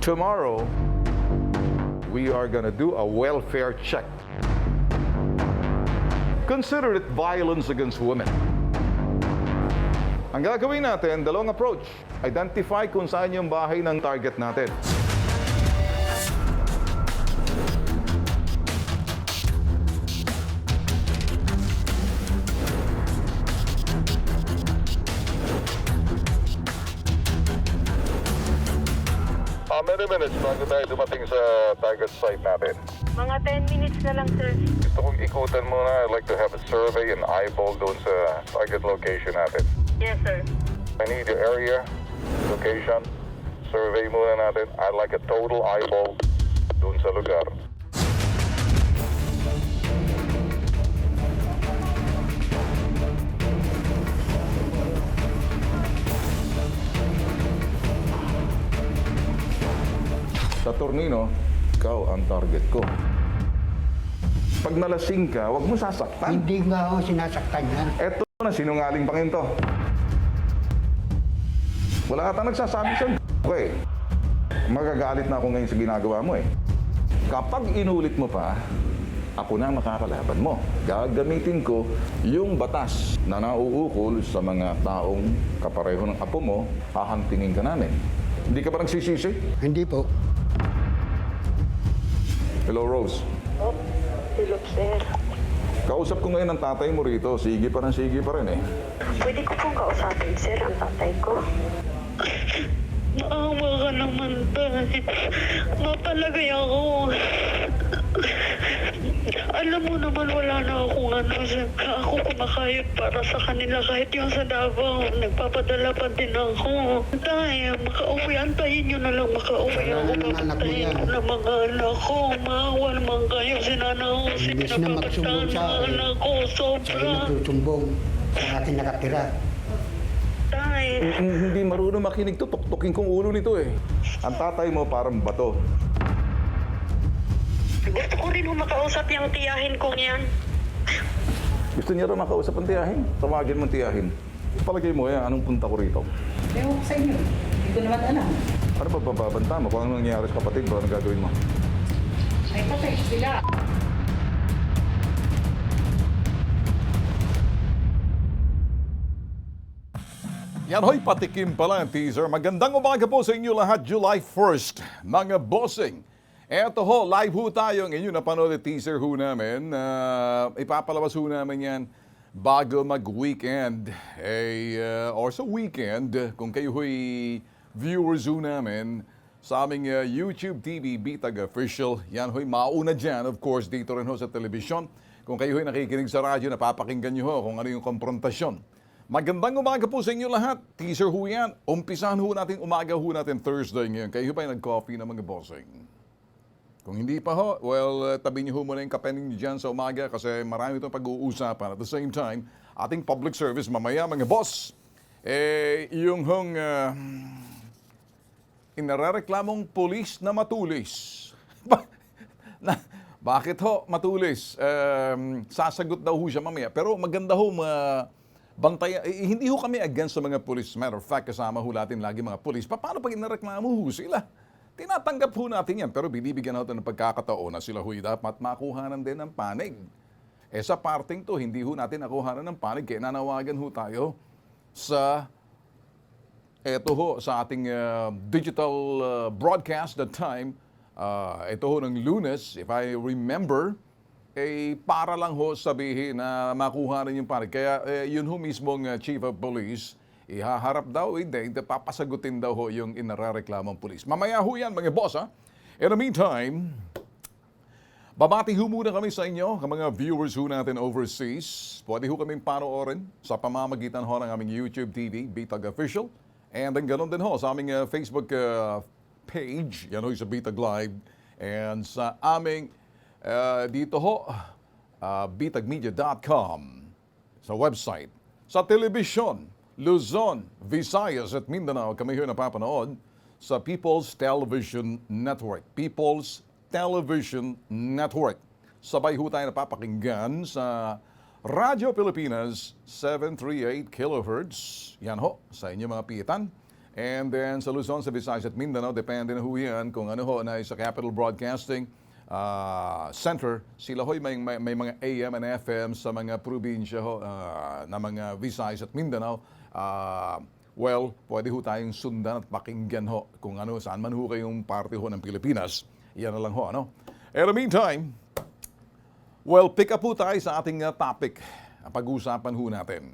Tomorrow, we are gonna do a welfare check. Consider it violence against women. Ang gagawin natin, dalawang approach. Identify kung saan yung bahay ng target natin. Many minutes bago tayo dumating sa target site natin. Mga 10 minutes na lang, sir. Gusto kong ikutan muna. I'd like to have a survey and eyeball doon sa target location natin. Yes, sir. I need your area, location, survey muna natin. I'd like a total eyeball doon sa lugar. Sa Tornino, ikaw ang target ko. Pag nalasing ka, huwag mo sasaktan. Hindi nga ako sinasaktan yan. Eto na, sinungaling pangin to. Wala ata nagsasabi sa'yo. Okay, magagalit na ako ngayon sa ginagawa mo eh. Kapag inulit mo pa, ako na ang makakalaban mo. Gagamitin ko yung batas na nauukol sa mga taong kapareho ng apo mo, hahantingin ka namin. Hindi ka ba nagsisisi? Hindi po. Hello, Rose. Oh, hello, sir. Kausap ko ngayon ang tatay mo rito. Sige pa rin eh. Pwede ko pong kausapin, sir, ang tatay ko. Maawa ka naman, tay. Mapalagay ako. Alam mo naman, wala na akong ako kumakayod para sa kanila kahit yung sa Davao. Nagpapadala pa din ako. Tay, makauwi. Antayin nyo na lang makauwi Wala ako. na ng anak mo Papatayin yan. ko na mga anak ko. Maawa naman kayo. Sinanaw si Imbes na pinapapataan magsumbong sa mga akin. anak ko. Sa'yo Sobra. nagsusumbong sa akin nakatira. Tay. Hindi marunong makinig to. Tuktukin kong ulo nito eh. Ang tatay mo parang bato. Gusto ko rin makausap yung tiyahin kong yan. Gusto niya rin makausap ang tiyahin. Tawagin mong tiyahin. Palagay mo yan, anong punta ko rito? Ewan ko sa inyo. Hindi ko naman alam. Ano pa bababanta mo? Kung anong nangyayari sa kapatid mo, anong gagawin mo? Ay, patay sila. Yan ho'y patikim pala ang teaser. Magandang umaga po sa inyo lahat, July 1st, mga bossing. Eto ho, live ho tayo ang inyo napanood at teaser ho namin. Ipapalabas ho namin yan bago mag-weekend. Or sa weekend, kung kayo ho'y viewers ho namin sa aming YouTube TV Bitag Official. Yan ho'y mauna dyan, of course, dito rin ho sa telebisyon. Kung kayo ho'y nakikinig sa radyo, napapakinggan nyo ho kung ano yung konfrontasyon. Magandang umaga po sa inyo lahat. Teaser ho yan. Umpisahan ho natin, umaga ho natin Thursday ngayon. Kayo ba nag-coffee na mga bossing? Kung hindi pa ho, well, tabi niyo ho muna yung kape ninyo dyan sa umaga kasi marami itong pag-uusapan. At the same time, ating public service mamaya mga boss, yung hong inarereklamong pulis na matulis. Bakit ho matulis? Sasagot daw ho siya mamaya. Pero maganda ho bantay, hindi ho kami against sa mga pulis. Matter of fact, kasama ho natin lagi mga pulis. Paano pag inareklamo ho sila? Tinatanggap ho natin yan, pero binibigyan natin ng pagkakataon na sila ho'y dapat makuhanan din ng panig. Sa parting to, hindi ho natin nakuhanan ng panig, kaya nanawagan ho tayo sa sa ating digital broadcast that time. Ito ho ng Lunes, if I remember, para lang ho sabihin na makuhanan yung panig. Kaya yun ho mismong Chief of Police, ihaharap daw, hindi, papasagutin daw ho yung inarereklamong pulis. Mamaya ho yan, mga boss, ha? In the meantime, babati ho muna kami sa inyo, mga viewers ho natin overseas. Pwede ho kaming panoorin sa pamamagitan ho ng aming YouTube TV, Bitag Official. And then ganoon din ho sa aming Facebook page, yan ho sa Bitag Live. And sa aming dito ho, bitagmedia.com, sa website, sa telebisyon, Luzon, Visayas at Mindanao, kami ho napapanood sa People's Television Network. People's Television Network. Sabay ho tayo napapakinggan sa Radyo Pilipinas 738 kHz. Yan ho, sa inyo mga piitan. And then sa Luzon, sa Visayas at Mindanao, depende na ho yan kung ano ho na sa Capital Broadcasting Center. Sila ho may mga AM and FM sa mga probinsya ho na mga Visayas at Mindanao. Well, pwede ho tayong sundan at pakinggan ho kung ano, saan man ho kayong parte ho ng Pilipinas. Yan na lang ho, ano? In the meantime, well, pick up po tayo sa ating topic. Pag-uusapan ho natin.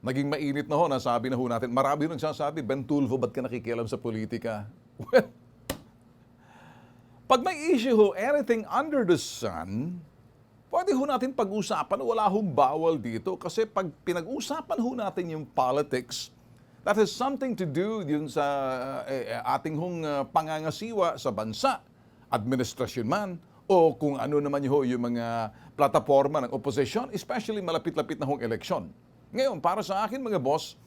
Naging mainit na ho, nasabi na ho natin. Marami nagsasabi, Ben Tulfo, ba't ka nakikialam sa politika? Well, pag may issue ho, anything under the sun, pwede ho natin pag-usapan, wala hong bawal dito. Kasi pag pinag-usapan ho natin yung politics, that has something to do yun sa ating hong pangangasiwa sa bansa, administrasyon man, o kung ano naman ho yung mga plataforma ng oposisyon, especially malapit-lapit na hong eleksyon. Ngayon, para sa akin mga boss,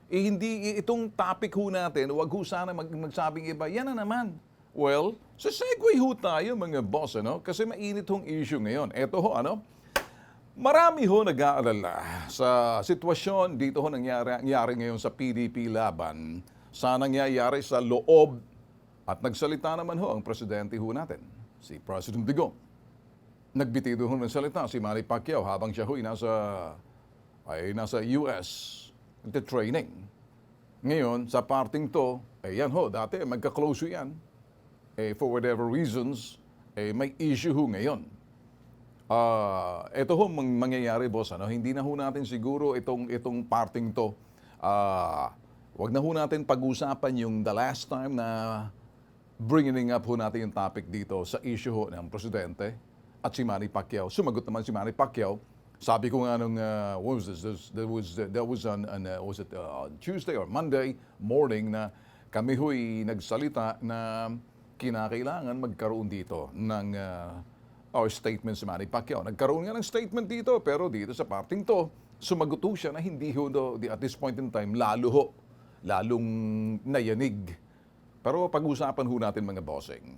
hindi itong topic ho natin, wag ho sana magsabing iba, yan na naman. Well, sa segue ho tayo mga boss, ano? Kasi mainit hong issue ngayon. Eto ho, ano? Marami ho nag-aalala sa sitwasyon dito ho nangyari ngayon sa PDP laban sa nangyayari sa loob at nagsalita naman ho ang presidente ho natin, si President Digong. Nagbitido ho ng salita si Manny Pacquiao habang siya ho nasa US training. Ngayon, sa parting to, yan ho, dati magka-close yan. For whatever reasons, may issue ho ngayon. Ito ho mangyayari, boss, ano? Hindi na ho natin siguro itong parting to. Wag na ho natin pag-usapan yung the last time na bringing up ho natin yung topic dito sa issue ho ng presidente at si Manny Pacquiao. Sumagot naman si Manny Pacquiao. Sabi ko nga nung, what was this? That was on Tuesday or Monday morning na kami ho'y nagsalita na kinakailangan magkaroon dito ng our statement si Manny Pacquiao. Nagkaroon nga ng statement dito, pero dito sa parting to, sumagot ho siya na hindi ho at this point in time, lalong nayanig. Pero pag-usapan ho natin mga bossing.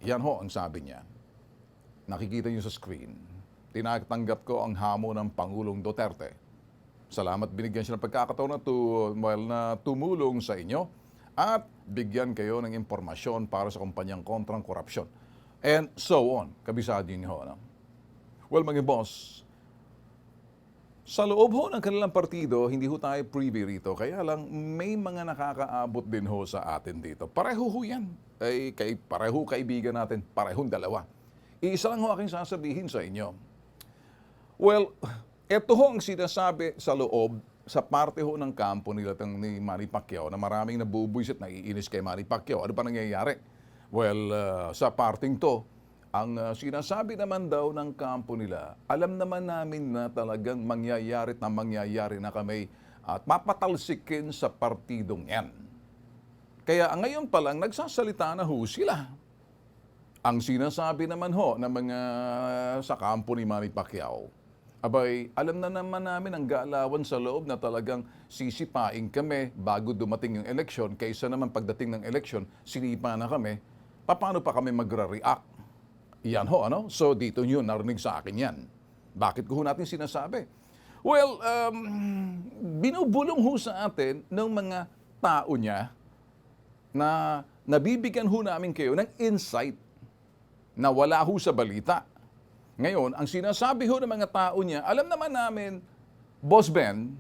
Yan ho ang sabi niya. Nakikita niyo sa screen. Tinatanggap ko ang hamon ng Pangulong Duterte. Salamat binigyan siya ng pagkakataon na tumulong sa inyo at bigyan kayo ng impormasyon para sa kumpanyang kontrang korupsyon. And so on. Kabisado niyo ho. No? Well, mga boss, sa loob ho ng kanilang partido, hindi ho tayo privy rito. Kaya lang, may mga nakakaabot din ho sa atin dito. Pareho ho yan. Pareho kaibigan natin. Parehong dalawa. Iisa lang ho aking sasabihin sa inyo. Well, ito ho ang sinasabi sa loob, sa parte ho ng kampo nila ni Manny Pacquiao na maraming nabubuisit, naiinis kay Manny Pacquiao. Ano pa nangyayari? Well, sa parting to, ang sinasabi naman daw ng kampo nila, alam naman namin na talagang mangyayari na kami at mapatalsikin sa partidong yan. Kaya ngayon pa lang, nagsasalita na ho sila. Ang sinasabi naman ho ng mga sa kampo ni Manny Pacquiao, abay, alam na naman namin ang gaalawan sa loob na talagang sisipain kami bago dumating yung eleksyon, kaysa naman pagdating ng eleksyon, sinipa na kami, paano pa kami magre-react? Yan ho, ano? So dito nyo narinig sa akin yan. Bakit ko ho natin sinasabi? Well, binubulong ho sa atin ng mga tao niya na nabibigyan ho namin kayo ng insight na wala ho sa balita. Ngayon, ang sinasabi ho ng mga tao niya, alam naman namin, Boss Ben,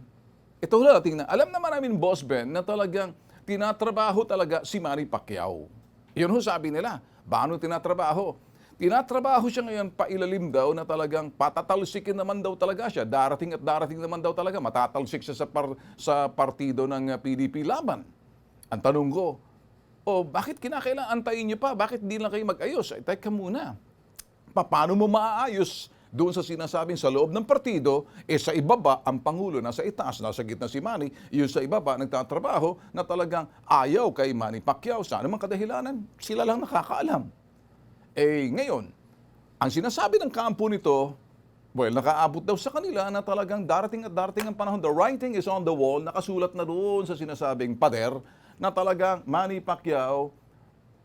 ito ho tingnan, alam naman namin, Boss Ben, na talagang tinatrabaho talaga si Manny Pacquiao. Yun ho sabi nila. Paano tinatrabaho? Tinatrabaho siya ngayon, pailalim daw na talagang patatalsikin naman daw talaga siya. Darating at darating naman daw talaga. Matatalsik siya sa partido ng PDP laban. Ang tanong ko, bakit kinakailangan antayin niyo pa? Bakit di lang kayo mag-ayos? Teka muna. Paano mo maaayos doon sa sinasabing sa loob ng partido, sa ibaba ang Pangulo, nasa itaas, nasa gitna si Manny, yung sa ibaba nagtatrabaho na talagang ayaw kay Manny Pacquiao. Saan naman kadahilanan? Sila lang nakakaalam. Ngayon, ang sinasabi ng kampo nito, well, nakaabot daw sa kanila na talagang darating at darating ang panahon. The writing is on the wall, nakasulat na doon sa sinasabing pader, na talagang Manny Pacquiao,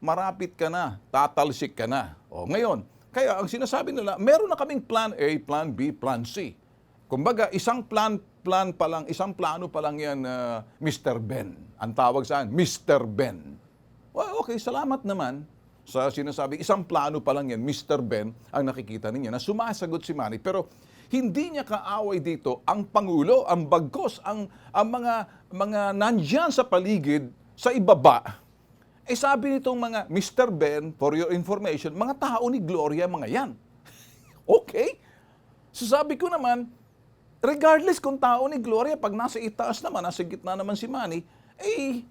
marapit ka na, tatalsik ka na. Ngayon, kaya ang sinasabi nila, meron na kaming plan A, plan B, plan C. Kumbaga, isang plan plan pa lang, isang plano pa lang yan, Mr. Ben. Ang tawag saan, Mr. Ben. Well, okay, salamat naman sa sinasabi. Isang plano pa lang yan, Mr. Ben, ang nakikita ninyo na sumasagot si Manny. Pero hindi niya kaaway dito ang Pangulo, ang bagkos, ang mga nandyan sa paligid, sa ibaba. Eh sabi nitong mga Mr. Ben, for your information, mga tao ni Gloria, mga yan. Okay? So sabi ko naman, regardless kung tao ni Gloria, pag nasa itaas naman, nasa gitna naman si Manny, eh,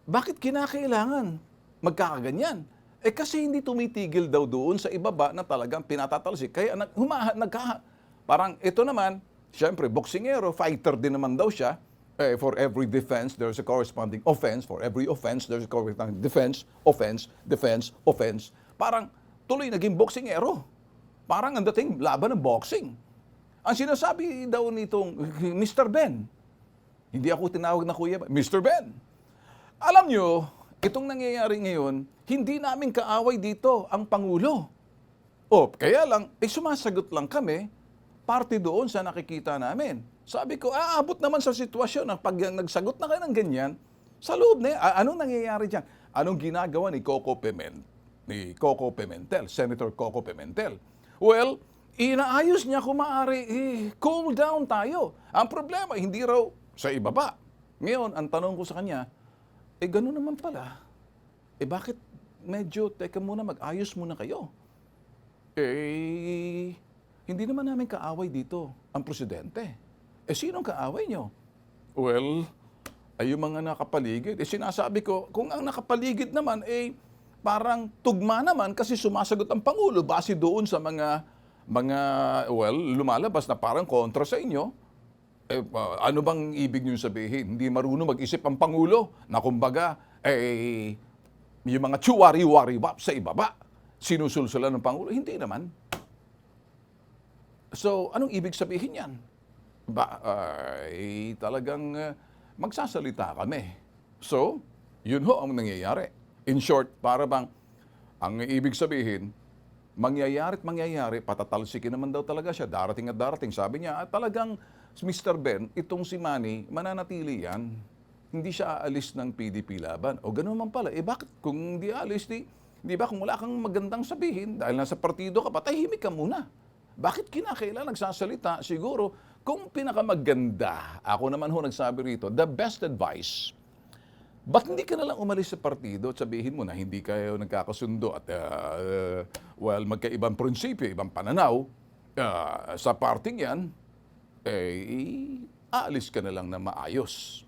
bakit kinakailangan magkakaganyan? Eh kasi hindi tumitigil daw doon sa ibaba na talagang pinatatalsik. Kaya parang ito naman, syempre, boksingero, fighter din naman daw siya. Eh, for every defense, there's a corresponding offense. For every offense, there's a corresponding defense, offense, defense, offense. Parang tuloy naging boksingero. Parang ang dating laban ng boxing. Ang sinasabi daw nitong Mr. Ben, hindi ako tinawag na kuya, Mr. Ben. Alam nyo, itong nangyayari ngayon, hindi namin kaaway dito ang Pangulo. O, kaya lang, sumasagot lang kami, parte doon sa nakikita namin. Sabi ko, aabot naman sa sitwasyon na pag nagsagot na kayo ng ganyan, sa loob na yan, anong nangyayari dyan? Anong ginagawa ni Coco Pimentel, Senator Coco Pimentel? Well, inaayos niya kung maaari, cool down tayo. Ang problema, hindi raw sa ibaba. Ngayon, ang tanong ko sa kanya, gano'n naman pala. Bakit medyo, teka muna, mag-ayos muna kayo? Hindi naman namin kaaway dito ang presidente. Sinong kaaway nyo? Well, ay yung mga nakapaligid. Sinasabi ko, kung ang nakapaligid naman, parang tugma naman kasi sumasagot ang Pangulo base doon sa mga lumalabas na parang kontra sa inyo. Ano bang ibig nyo sabihin? Hindi marunong mag-isip ang Pangulo na kumbaga, yung mga tsuwari-wari-wap sa ibaba, sinusulsulan ng Pangulo. Hindi naman. So, anong ibig sabihin yan? Talagang magsasalita kami. So, yun ho ang nangyayari. In short, para bang, ang ibig sabihin, mangyayari, patatalsikin naman daw talaga siya. Darating at darating. Sabi niya, talagang, Mr. Ben, itong si Manny, mananatili yan. Hindi siya aalis ng PDP laban. O gano'n man pala. Bakit kung hindi aalis, di ba kung wala kang magandang sabihin, dahil nasa partido ka, patahimik ka muna. Bakit kinakailangan nagsasalita? Siguro, kung pinakamaganda, ako naman ho nagsabi rito, the best advice, ba't hindi ka nalang umalis sa partido at sabihin mo na hindi kayo nagkakasundo at magkaibang prinsipyo, ibang pananaw, sa parting yan, aalis ka na lang na maayos.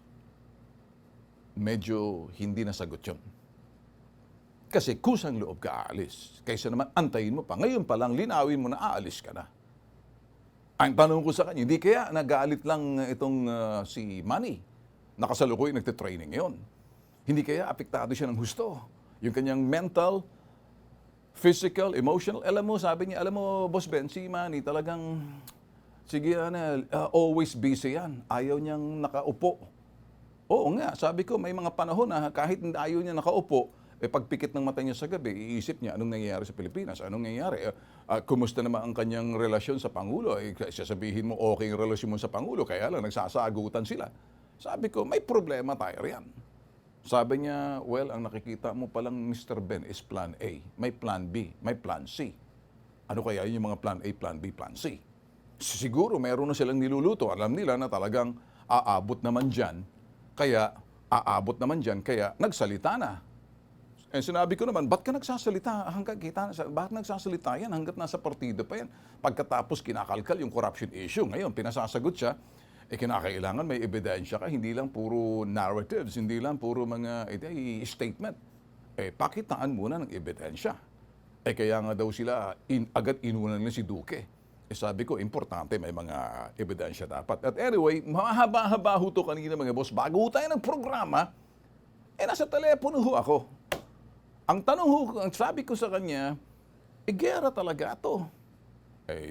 Medyo hindi nasagot yun. Kasi kusang loob ka aalis. Kaysa naman antayin mo pa. Ngayon pa lang linawin mo na aalis ka na. Ang tanong ko sa kanya, hindi kaya nagalit lang itong si Manny. Nakasalukuy, nagte-training ngayon. Hindi kaya apektado siya ng husto. Yung kanyang mental, physical, emotional. Alam mo, sabi niya, Boss Ben, si Manny talagang, sige always busy yan. Ayaw niyang nakaupo. Oo nga, sabi ko, may mga panahon na kahit ayaw niya nakaupo, pagpikit ng mata niya sa gabi, iisip niya anong nangyayari sa Pilipinas, anong nangyayari, kumusta naman ang kanyang relasyon sa Pangulo, sasabihin mo okay yung relasyon mo sa Pangulo, kaya lang nagsasagutan sila. Sabi ko, may problema tayo riyan. Sabi niya, well, ang nakikita mo palang Mr. Ben is plan A, may plan B, may plan C. Ano kaya yung mga plan A, plan B, plan C? Siguro meron na silang niluluto, alam nila na talagang aabot naman dyan, kaya nagsalita na. Sinabi ko naman, ba't ka nagsasalita bakit nagsasalita yan hanggat nasa partido pa yan? Pagkatapos kinakalkal yung corruption issue. Ngayon, pinasasagot siya, kinakailangan may ebidensya ka, hindi lang puro narratives, hindi lang puro mga statement. Pakitaan muna ng ebidensya. Kaya nga daw sila, agad inunan nila si Duque. Sabi ko, importante, may mga ebidensya dapat. At anyway, mahaba-haba ho to kanina mga boss. Bago ho tayo ng programa, nasa telepono ho ako. Ang tanong ho, ang sabi ko sa kanya, gera talaga ito.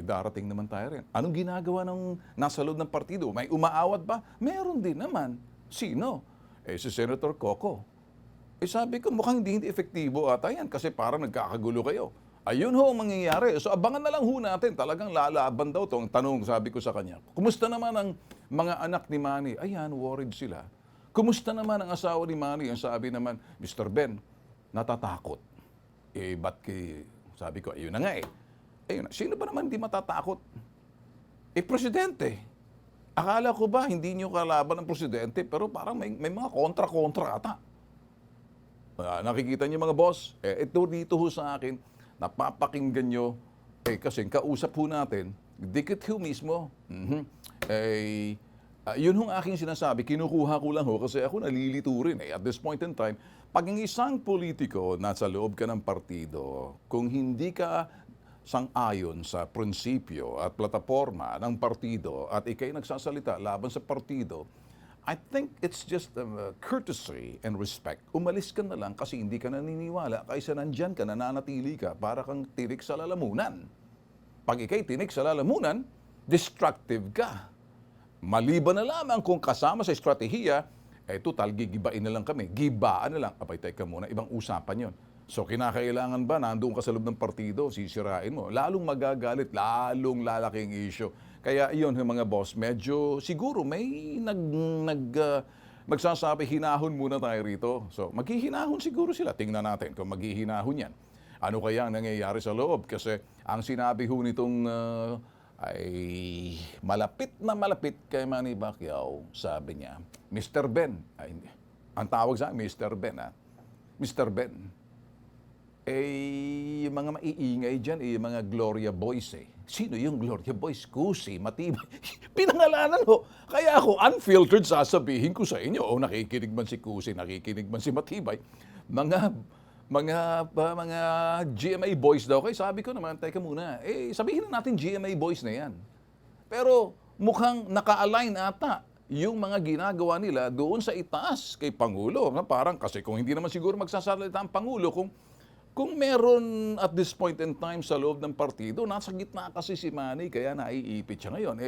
Darating naman tayo rin. Anong ginagawa ng nasa loob ng partido? May umaawat ba? Meron din naman. Sino? Si Senator Coco. Sabi ko, mukhang hindi efektibo ata yan kasi parang nagkakagulo kayo. Ayun ho ang mangyayari. So abangan na lang ho natin. Talagang lalaban daw to. Ang tanong, sabi ko sa kanya, kumusta naman ang mga anak ni Manny, ayan, worried sila. Kumusta naman ang asawa ni Manny? Ang sabi naman, Mr. Ben, natatakot. Ba't sabi ko, ayun na nga eh. Ayun, sino ba naman hindi matatakot? Presidente. Akala ko ba hindi nyo kalaban ng presidente, pero parang may mga kontra-kontra ata. Nakikita niyo mga boss, ito dito ho sa akin, napapakinggan nyo, kasi kausap ho natin, dikit ho mismo. Yun hong aking sinasabi, kinukuha ko lang ho kasi ako nalilito rin At this point in time, pag ang isang politiko nasa loob ka ng partido, kung hindi ka sang-ayon sa prinsipyo at plataforma ng partido at ikay nagsasalita laban sa partido, I think it's just courtesy and respect. Umalis ka na lang kasi hindi ka naniniwala kaysa nandyan ka, nananatili ka para kang tinik sa lalamunan. Pag ikay tinik sa lalamunan, destructive ka. Maliban na lamang kung kasama sa estratehiya, total, gigibain na lang kami. Gibaan na lang. Abay, teka muna, ibang usapan yon. So, kinakailangan ba nandoon ka sa loob ng partido, sisirain mo? Lalong magagalit, lalong lalaking issue. Kaya iyon, mga boss, medyo siguro may magsasabi, hinahon muna tayo rito. So, maghihinahon siguro sila. Tingnan natin kung maghihinahon yan. Ano kaya ang nangyayari sa loob? Kasi ang sinabi ho nitong ay malapit na malapit kay Manny Pacquiao, sabi niya, Mr. Ben, ang tawag sa Mr. Ben, Mr. Ben, yung mga maiingay dyan, yung mga Gloria Boys Sino yung Gloria Boys? Kusi, Matibay. Pinangalanan ho. Kaya ako, unfiltered, sasabihin ko sa inyo, nakikinig man si Kusi, nakikinig man si Matibay. Mga GMA Boys daw. Kaya sabi ko naman, teka muna, sabihin na natin GMA Boys na yan. Pero mukhang naka-align ata yung mga ginagawa nila doon sa itaas kay Pangulo. Parang kasi kung hindi naman siguro magsasalita ang Pangulo, kung meron at this point in time sa loob ng partido, nasa gitna kasi si Manny, kaya naiipit siya ngayon.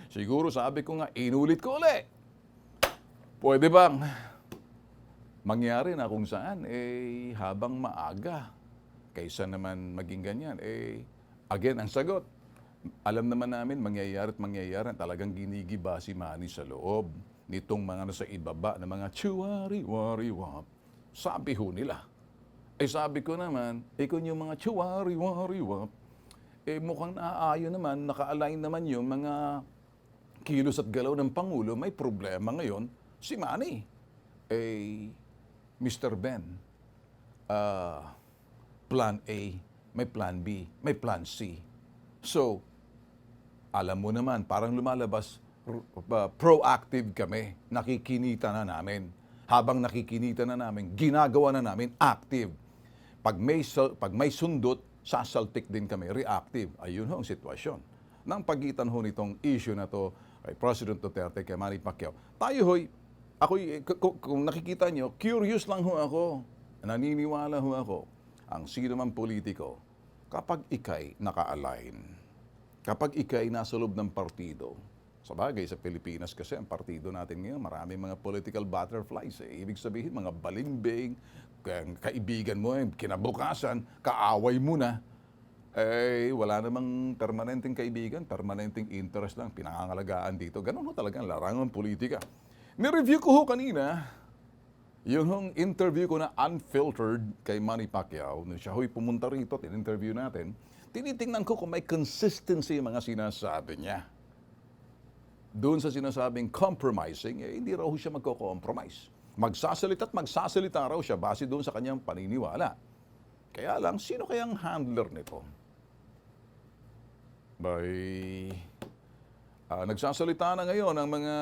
Siguro sabi ko nga, inulit ko ulit. Pwede bang mangyari na kung saan, habang maaga, kaysa naman maging ganyan, again, ang sagot, alam naman namin, mangyayari at mangyayari, talagang ginigiba si Manny sa loob nitong mga nasa ibaba na mga chiwari-wari-wap. Sabi ho nila. Sabi ko naman, kung yung mga chiwari-wari-wap, mukhang naaayon naman, naka-align naman yung mga kilos at galaw ng Pangulo, may problema ngayon si Manny. Mr. Ben, plan A, may plan B, may plan C. So, alam mo naman, parang lumalabas, proactive kami, nakikinita na namin. Habang nakikinita na namin, ginagawa na namin active. Pag may sundot, sasaltik din kami, reactive. Ayun ho ang sitwasyon. Nang pagitan ho nitong issue na to kay President Duterte, kay Manny Pacquiao. Tayo ho'y, kung nakikita nyo, curious lang ho ako. Naniniwala ho ako. Ang sino man politiko, kapag ikay naka-align, kapag ikay nasa loob ng partido, sabagay sa Pilipinas kasi ang partido natin ngayon, maraming mga political butterflies. Ibig sabihin, mga balimbing, kaibigan mo, kinabukasan, kaaway mo na. Wala namang permanenteng kaibigan, permanenteng interest lang, pinangangalagaan dito. Ganun ho talaga ang larangan politika. Ni-review ko ho kanina, yung interview ko na unfiltered kay Manny Pacquiao, nung siya ho'y pumunta rito, tin-interview natin, tinitingnan ko kung may consistency yung mga sinasabi niya. Doon sa sinasabing compromising, hindi raw siya magko-compromise. Magsasalita raw siya base doon sa kanyang paniniwala. Kaya lang, sino kayang handler nito? Nagsasalita na ngayon ang mga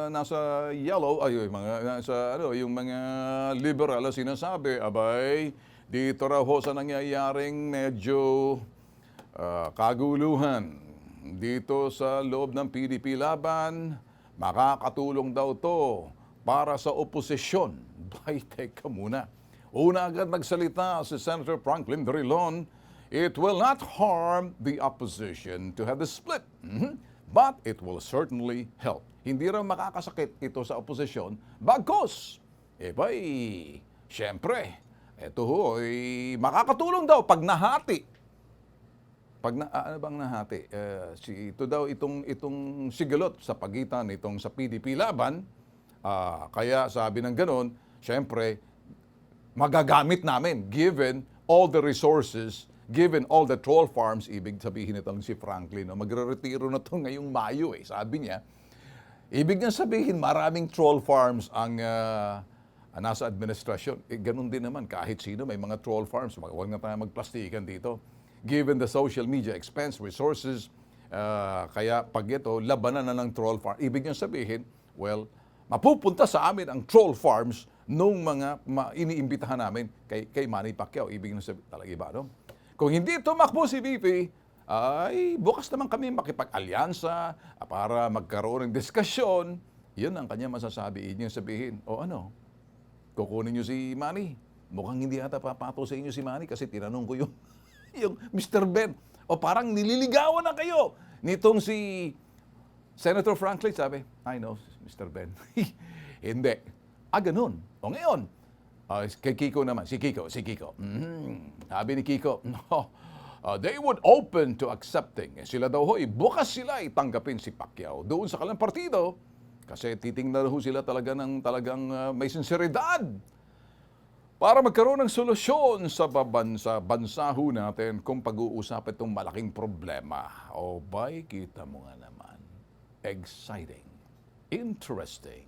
nasa yellow, yung mga liberal na sinasabi, dito raw ho sa nangyayaring medyo kaguluhan. Dito sa loob ng PDP laban, makakatulong daw to para sa oposisyon. Teka muna. Una agad nagsalita si Senator Franklin Drilon, it will not harm the opposition to have the split, but it will certainly help. Hindi raw makakasakit ito sa oposisyon, bagkos. Siyempre, ito makakatulong daw pag nahati. Pag ano bang nahati, ito daw itong sigalot sa pagitan nitong sa PDP laban, kaya sabi ng ganon, syempre, magagamit namin given all the resources, given all the troll farms, ibig sabihin itong si Franklin, no? Magre-retiro na to ngayong Mayo sabi niya. Ibig niya sabihin, maraming troll farms ang nasa administrasyon. Ganun din naman, kahit sino may mga troll farms, huwag na tayo magplastikan dito. Given the social media expense, resources, kaya pag ito, labanan na ng troll farm. Ibig niya sabihin, well, mapupunta sa amin ang troll farms nung mga iniimbitahan namin kay Manny Pacquiao. Ibig niya sabihin, talaga iba, no? Kung hindi tumakbo si VP, ay bukas naman kami makipag-alyansa para magkaroon ng diskusyon. Yun ang kanya masasabi. Ibig niya sabihin, kukunin niyo si Manny. Mukhang hindi ata papato sa inyo si Manny kasi tinanong ko yung Mr. Ben. O parang nililigawan na kayo. Nitong si Senator Franklin sabi, I know, Mr. Ben. Hindi. Ganun. O ngayon, kay Kiko naman, si Kiko. Sabi ni Kiko, no, they would open to accepting. Sila daw bukas sila tanggapin si Pacquiao doon sa kanilang partido kasi titingnan sila talagang may sinseridad para magkaroon ng solusyon sa bansa natin kung pag-uusap itong malaking problema. Kita mo nga naman. Exciting. Interesting.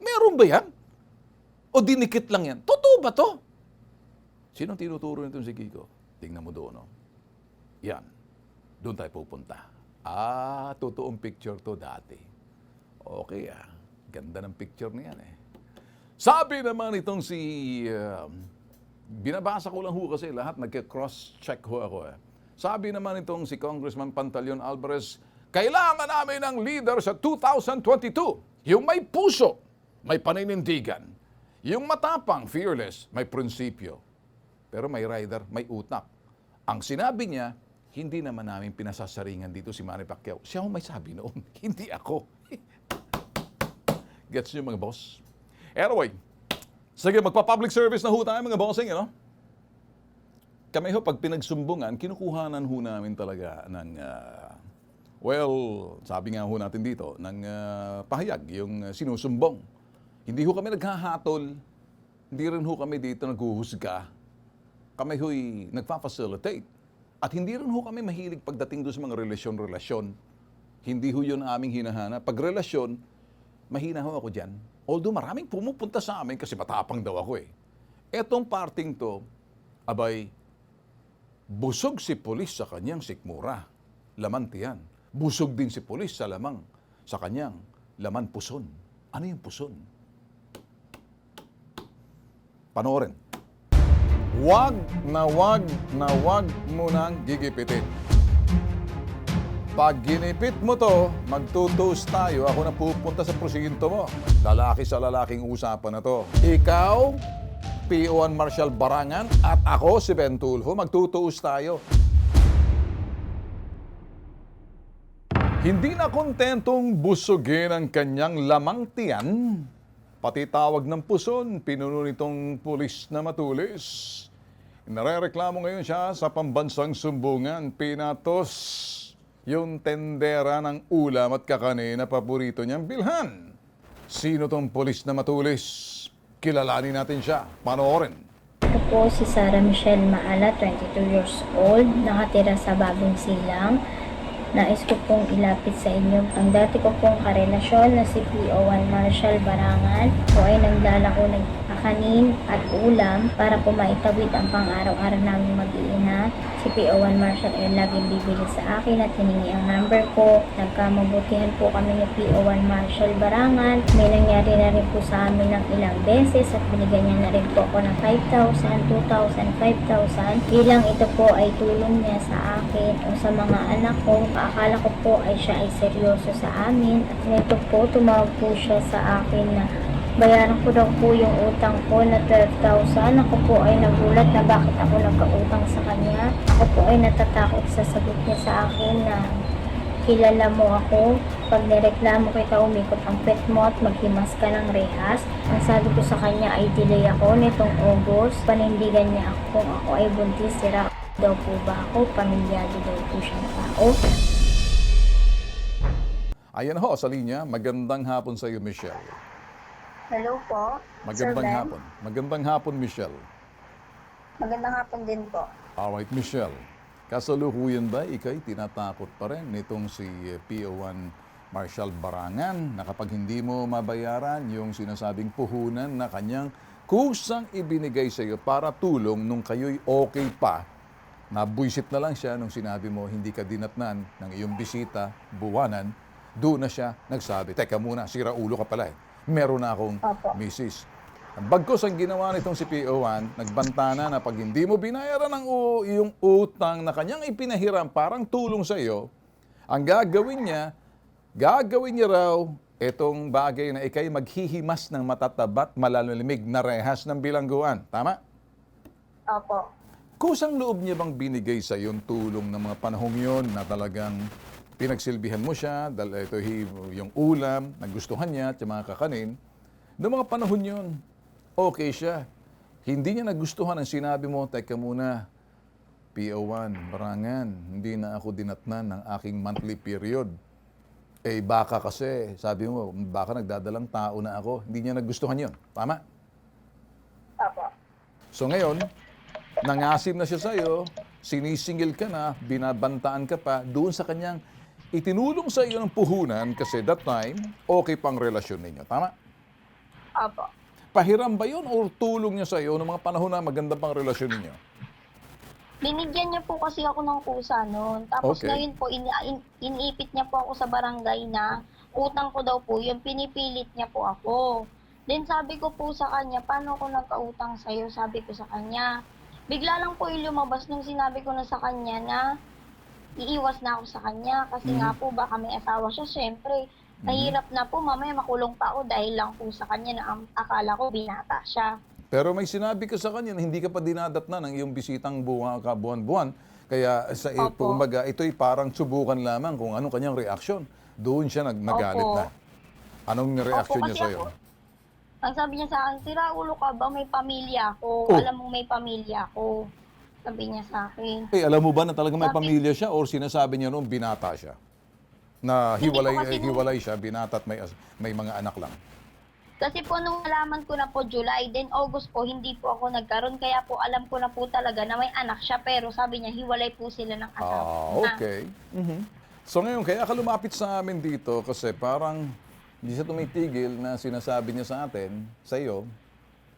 Meron ba yan? O dinikit lang yan? Totoo ba to? Sinong tinuturo nito si Kiko? Tingnan mo doon, no? Yan. Doon tayo pupunta. Totoong picture to dati. Okay, ganda ng picture na yan, Sabi naman itong binabasa ko lang kasi lahat, nagka-cross-check ako, Sabi naman itong si Congressman Pantaleon Alvarez, kailangan namin ng leader sa 2022. Yung may puso, may paninindigan. Yung matapang, fearless, may prinsipyo. Pero may rider, may utak. Ang sinabi niya, hindi naman namin pinasasaringan dito si Manny Pacquiao. Siya may sabi noon, hindi ako. Gets niyo mga boss? Anyway, sige, magpa-public service na tayo mga bossing, Kami pag pinagsumbungan, kinukuhanan namin talaga ng, sabi nga natin dito, ng pahayag, yung sinusumbong. Hindi kami naghahatol, hindi rin kami dito naghuhusga. Kami nagpa-facilitate. At hindi rin kami mahilig pagdating doon sa mga relasyon-relasyon. Hindi yun aming hinahanap. Pag relasyon, mahina ako dyan. Although maraming pumupunta sa amin kasi matapang daw ako Etong parting to, busog si pulis sa kanyang sikmura, laman tiyan. Busog din si pulis sa kanyang laman puson. Ano yung puson? Panoorin. Wag mo nang gigipitin. Pag ginipit mo to, magtutos tayo. Ako na pupunta sa prosinto mo. Lalaki sa lalaking usapan na to. Ikaw, P.O.1 Marshal Barangan, at ako, si Ben Tulfo, magtutuos tayo. Hindi na kontentong busugin ang kanyang lamang tiyan. Pati tawag ng puson, pinuno nitong pulis na matulis. Narereklamo ngayon siya sa pambansang sumbungan. Pinatos yung tendera ng ulam at kakanin na paborito niyang bilhan. Sino tong pulis na matulis? Kilalanin natin siya. Panoorin. Ako po si Sarah Michelle Maala, 22 years old, nakatira sa Bagong Silang. Nais ko pong ilapit sa inyo ang dati ko pong karelasyon na si P.O.1 Marshal Barangan po ay naglalako ng kanin at ulam para po maitawid ang pang-araw-araw namin mag-iina. Si P.O.1 Marshal ay laging bibili sa akin at hiningi ang number ko. Nagkamabutihan po kami ni P.O.1 Marshal Barangan. May nangyari na rin po sa amin ng ilang beses at binigyan niya na rin po ako ng 5,000, 2,000, 5,000. Bilang ito po ay tulong niya sa akin o sa mga anak ko. Akala ko po ay siya ay seryoso sa amin at nito po tumawag po siya sa akin na bayaran ko daw po yung utang ko na 12,000. Ako po ay nagulat na bakit ako nagkautang sa kanya. Ako po ay natatakot sa sagot niya sa akin na kilala mo ako. Pag nireklamo kita, umikot ang pet mo at maghimas ka ng rehas. Ang sabi ko sa kanya ay delay ako nitong August. Panindigan niya ako kung ako ay buntis, sira. daw po ba ako, pamilyado daw po siyang tao. Ayan ho, sa linya. Magandang hapon sa iyo, Michelle. Hello po, Magandang hapon. Magandang hapon, Michelle. Magandang hapon din po. Alright, Michelle. Kasalukuyan ba ikay tinatakot pa rin nitong si PO1 Marshall Barangan na kapag hindi mo mabayaran yung sinasabing puhunan na kanyang kusang ibinigay sa iyo para tulong nung kayo'y okay pa, nabuisit na lang siya nung sinabi mo hindi ka dinatnan ng iyong bisita, buwanan, doon na siya nagsabi, teka muna, sira ulo ka pala eh. Meron na akong misis. Bagkos ang ginawa nitong si PO1, nagbanta na pag hindi mo binayaran ng yung utang na kanyang ipinahiram parang tulong sa iyo, ang gagawin niya raw itong bagay na ikay maghihimas ng matatabat, malalimig na rehas ng bilangguan. Tama? Opo. Kusang loob niya bang binigay sa yung tulong ng mga panahong yon na talagang pinagsilbihan mo siya, dahil ito yung ulam, nagustuhan niya at yung mga kakanin. Noong mga panahon yon, okay siya. Hindi niya nagustuhan ang sinabi mo, teka muna, PO1, Barangan, hindi na ako dinatnan ng aking monthly period. Eh baka kasi, sabi mo, baka nagdadalang tao na ako. Hindi niya nagustuhan yon. Tama? Opo. So ngayon, nangasim na siya sa'yo, sinisingil ka na, binabantaan ka pa, doon sa kanyang itinulong sa iyo ng puhunan kasi that time, okay pang relasyon ninyo. Tama? Opo. Pahiram ba yun o tulong niya sa iyo ng mga panahon na maganda pang relasyon ninyo? Binigyan niya po kasi ako ng kusa noon. Tapos Okay. ngayon po, iniipit niya po ako sa barangay na utang ko daw po, yung pinipilit niya po ako. Then sabi ko po sa kanya, paano ako nagkautang sa'yo? Sabi ko sa kanya. Bigla lang po yung lumabas nung sinabi ko na sa kanya na iiwas na ako sa kanya. Kasi nga po, baka may asawa siya. Siyempre, nahirap na po, mamaya makulong pa ako dahil lang po sa kanya na akala ko binata siya. Pero may sinabi ka sa kanya na hindi ka pa dinadatnan ng iyong bisitang buwan-buwan. Kaya sa Opo. kumbaga, ito'y parang subukan lamang kung anong kanyang reaksyon. Doon siya nagalit Opo. na. Anong reaksyon Opo, niya kasi sa iyo? Ang sabi niya sa akin, sira ulo ka ba? May pamilya ako. Oh. Alam mong may pamilya ako. Sabi niya sa akin. Eh, alam mo ba na talaga may Sabi- pamilya siya or sinasabi niya noong binata siya? Na Hindi ko kasi hiwalay siya, binata at may mga anak lang. Kasi po nung nalaman ko na po July, then August po, hindi po ako nagkaroon. Kaya po alam ko na po talaga na may anak siya. Pero sabi niya, hiwalay po sila ng asawa. Okay. So ngayon, kaya ka lumapit sa amin dito kasi parang hindi siya tumitigil na sinasabi niya sa atin, sa iyo,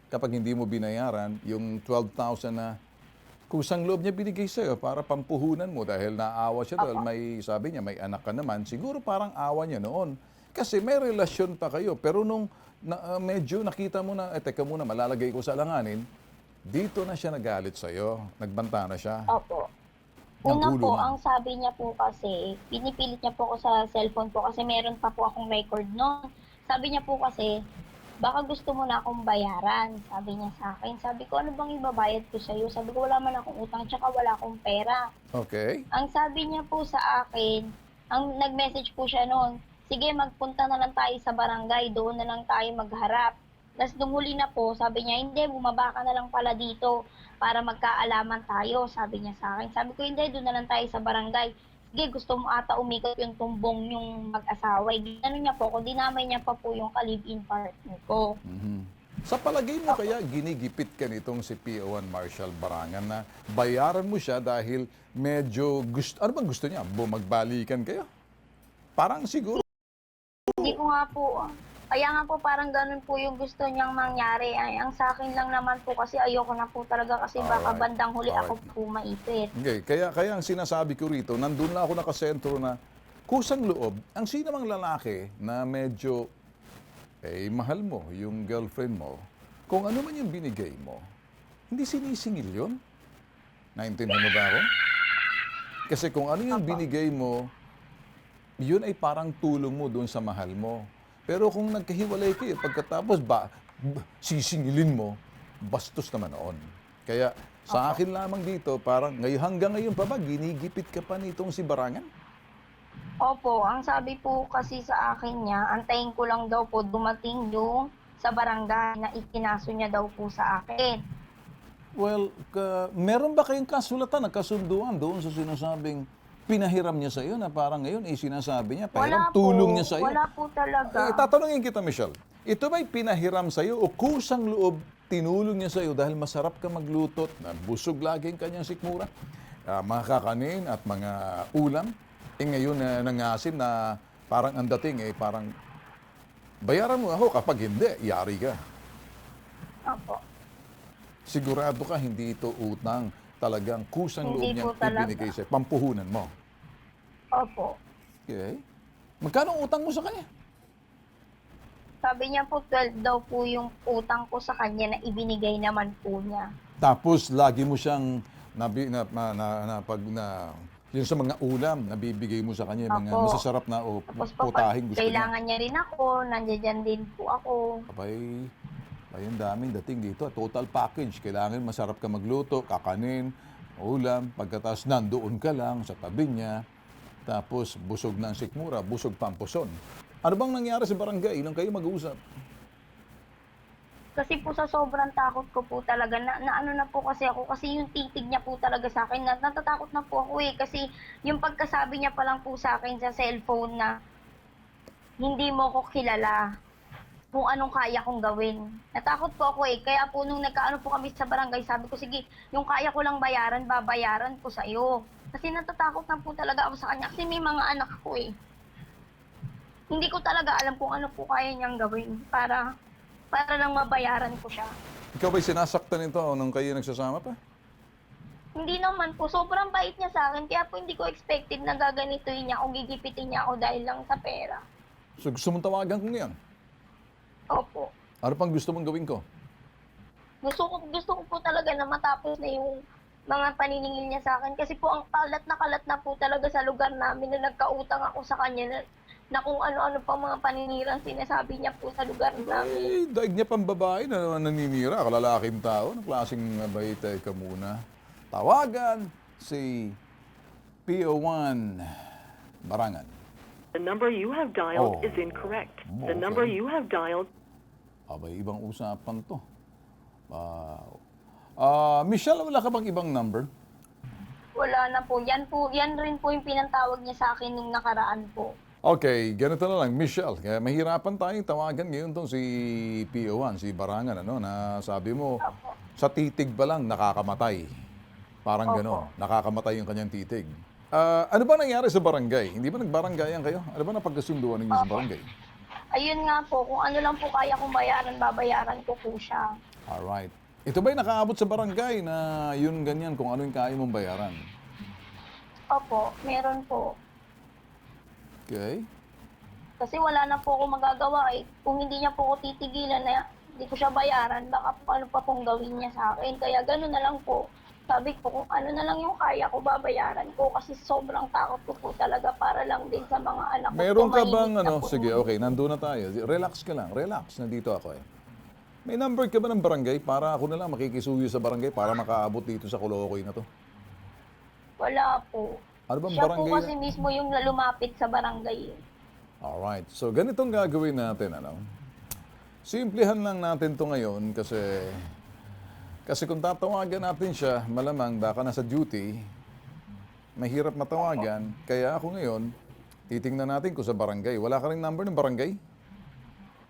kapag hindi mo binayaran, yung 12,000 na kusang loob niya binigay sa iyo para pampuhunan mo dahil naawa siya dahil may, sabi niya, may anak ka naman. Siguro parang awa niya noon. Kasi may relasyon pa kayo. Pero nung medyo nakita mo na, teka muna, malalagay ko sa alanganin, dito na siya nagalit sa iyo. Nagbanta na siya. Opo. Ng Una po, kulungan. ang sabi niya po kasi, pinipilit niya po ako sa cellphone po kasi meron pa po akong record noon. Sabi niya po kasi, baka gusto mo na akong bayaran. Sabi niya sa akin. Sabi ko, ano bang ibabayad ko sa'yo? Sabi ko, wala man akong utang, tsaka wala akong pera. Okay? Ang sabi niya po sa akin, ang nag-message po siya noon, sige, magpunta na lang tayo sa barangay, doon na lang tayo magharap. Tapos nung huli na po, sabi niya, hindi, bumaba ka na lang pala dito para magkaalaman tayo, sabi niya sa akin. Sabi ko, hindi, doon na lang tayo sa barangay. Sige, gusto mo ata umikot yung tumbong yung mag-asawa. Ano niya po, kung dinamay niya pa po yung ka-live-in partner ko. Sa palagay mo kaya ginigipit ka nitong si PO1 Marshall Barangan na bayaran mo siya dahil medyo gusto, ano bang gusto niya? Magbalikan kayo? Parang siguro. Hindi ko nga po, kaya nga po parang ganun po yung gusto niyang mangyari. Ay, ang sa akin lang naman po kasi ayoko na po talaga kasi baka Alright. bandang huli ako Alright. po maipit. Okay, kaya ang sinasabi ko rito, nandun na ako nakasentro na kusang loob, ang sino mang lalaki na medyo mahal mo, yung girlfriend mo, kung ano man yung binigay mo, hindi sinisingil yun. Naintindihan mo ba ako? Kasi kung ano yung binigay mo, yun ay parang tulong mo doon sa mahal mo. Pero kung nagkahiwalay kayo, pagkatapos sisingilin mo, bastos naman noon. Kaya sa akin lamang dito, parang hanggang ngayon pa ba, ginigipit ka pa nitong si Barangan? Opo, ang sabi po kasi sa akin niya, antayin ko lang daw po dumating yung sa barangay na ikinaso niya daw po sa akin. Well, meron ba kayong kasulatan, nagkasunduan doon sa sinasabing pinahiram niya sa iyo na parang ngayon sinasabi niya, pahiram, tulong niya sa iyo? Wala po talaga. Tatanungin kita, Michelle. Ito ba'y pinahiram sa iyo o kusang loob tinulong niya sa iyo dahil masarap ka magluto, na busog lagi ang kanyang sikmura, mga kakanin at mga ulam? Ngayon nangasim na parang ang dating parang bayaran mo ako, kapag hindi, yari ka. Opo. Sigurado ka hindi ito utang, talagang kusang loob Hindi niyang po talaga. ibinigay sa'yo, pampuhunan mo. Opo. Okay? Magkano ang utang mo sa kanya? Sabi niya po 12 daw po yung utang ko sa kanya na ibinigay naman po niya. Tapos lagi mo siyang yun sa mga ulam, nabibigay mo sa kanya, yung mga Opo. masasarap na o Tapos po, putahing gusto niya. kailangan niya rin ako, nandiyan din po ako. Abay, ang daming dating dito. Total package. Kailangan masarap ka magluto, kakanin, ulam. Pagkatapos nandoon ka lang sa tabi niya. Tapos busog na ang sikmura, busog pa ang puson. Ano bang nangyari sa barangay nang kayo mag-uusap? Kasi po sa sobrang takot ko po talaga, na ano na po kasi ako, kasi yung titig niya po talaga sa akin, natatakot na po ako kasi yung pagkasabi niya pa lang po sa akin sa cellphone na hindi mo ko kilala, kung anong kaya kong gawin. Natakot po ako kaya po nung nagkaano po kami sa barangay, sabi ko, sige, yung kaya ko lang bayaran, babayaran ko sa'yo. Kasi natatakot na po talaga ako sa kanya, kasi may mga anak ko Hindi ko talaga alam kung ano po kaya niyang gawin para lang mabayaran ko siya. Ikaw ba'y sinasaktan nito nung kayo nagsasama pa? Hindi naman po, sobrang bait niya sa akin, kaya po hindi ko expected na gaganituin niya o gigipitin niya ako dahil lang sa pera. So gusto mong tawagan ko ngayon? Opo. Ano pang gusto mong gawin ko? Gusto ko po talaga na matapos na yung mga paniningil niya sa akin. Kasi po ang kalat na po talaga sa lugar namin na nagkautang ako sa kanya na kung ano-ano pa mga paninirang sinasabi niya po sa lugar namin. Daig niya pang babae na naninira, kalalaking tao. Anong klaseng bait ka muna? Tawagan si PO1 Barangan. The number you have dialed Oh. is incorrect. The Okay. number you have dialed Abay, ibang usapan to. Wow. Michelle, wala ka bang ibang number? Wala na po. Yan rin po yung pinantawag niya sa akin nung nakaraan po. Okay, ganito na lang, Michelle. Kaya mahirapan tayong tawagan ngayon tong si PO1, si Barangan, na sabi mo, sa titig pa lang, nakakamatay. Parang gano'n, nakakamatay yung kanyang titig. Ano ba nangyari sa barangay? Hindi ba nagbaranggayan kayo? Ano ba napagkasunduan ninyo sa barangay? Ayun nga po, kung ano lang po kaya kong bayaran, babayaran ko po siya. Alright. Ito ba'y nakaabot sa barangay na yun ganyan kung ano yung kaya mong bayaran? Opo, meron po. Okay. Kasi wala na po ako magagawa Kung hindi niya po ako titigilan na hindi ko siya bayaran, baka po ano pa pong gawin niya sa akin. Kaya gano'n na lang po. Sabi ko, kung ano na lang yung kaya ko, babayaran ko. Kasi sobrang takot ko po talaga para lang din sa mga anak ko. Meron ka Tumahimik bang na po. sige, okay, nandun na tayo. Relax ka lang, relax. Nandito ako May number ka ba ng barangay para ako na lang makikisuyo sa barangay para makaabot dito sa Kolokoy na to? Wala po. Ano bang Siya barangay? po kasi mismo yung lumapit sa barangay. Alright. So, ganitong gagawin natin, Simplihan lang natin to ngayon kasi kung tatawagan natin siya, malamang baka nasa duty, mahirap matawagan. Kaya ako ngayon, titingnan natin kung sa barangay. Wala ka ring number ng barangay?